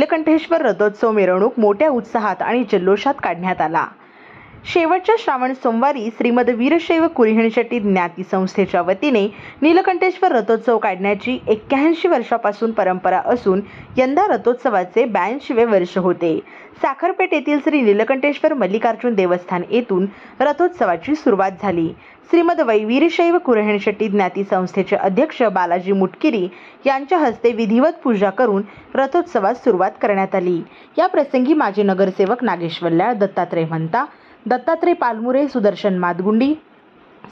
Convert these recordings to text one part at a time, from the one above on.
नीलकंठेश्वर रथोत्सव मिरवणूक मोठ्या उत्साहात आणि जल्लोषात काढण्यात आला। शेवटच्या श्रावण सोमवारी श्रीमद वीरशैव कुरिहनशेट्टी ज्ञाती संस्थेच्या वतीने नीलकंठेश्वर रथोत्सव काढण्याची 81 वर्षापासून परंपरा असून यंदा रथोत्सवाचे 82वे वर्ष होते। साखरपेठ येथील श्री नीलकंठेश्वर मल्लिकार्जुन देवस्थान येथून रथोत्सवाची सुरुवात झाली। श्रीमद वीरशैव कुरिहनशेट्टी ज्ञाती संस्थेचे अध्यक्ष बालाजी मुटकिरी यांच्या हस्ते विधिवत पूजा करून रथोत्सवास सुरुवात करण्यात आली। या प्रसंगी माजी नगरसेवक नागेश वल्ल्याळ, दत्तात्रय म्हणता, दत्तात्रय पालमुरे, सुदर्शन मादगुंडी,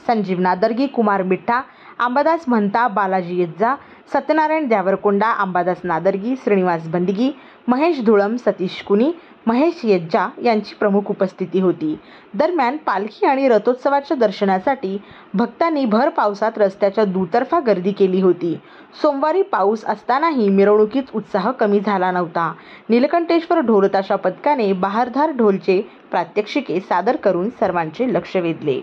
संजीव नादर्गी, कुमार मिठ्ठा, अंबादास म्हणता, बालाजी यज्जा, सत्यनारायण देवरकोंडा, अंबादास नादर्गी, श्रीनिवास बंदगी, महेश धुळम, सतीश कुनी, महेश यज्जा यांची प्रमुख उपस्थिती होती। दरम्यान पालखी आणि रथोत्सवाच्या दर्शनासाठी भक्तांनी भर पावसात रस्त्याच्या दुतर्फा गर्दी केली होती। सोमवारी पाऊस असतानाही मिरवणुकीत उत्साह कमी झाला नव्हता। नीलकंठेश्वर ढोलताशा पथकाने बहारदार ढोलचे प्रात्यक्षिके सादर करून सर्वांचे लक्ष वेधले।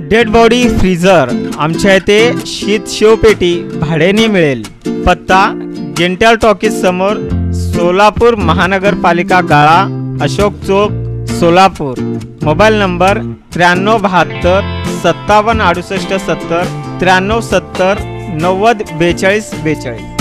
डेड बॉडी फ्रीजर आमच्या इथे शीत शिवपेटी भाड्याने मिळेल। पत्ता जेंटल टॉकीज समोर, सोलापूर महानगरपालिका गाळा, अशोक चौक, सोलापूर। Mobile number 9372 57 68 70 93 70 90 42 42।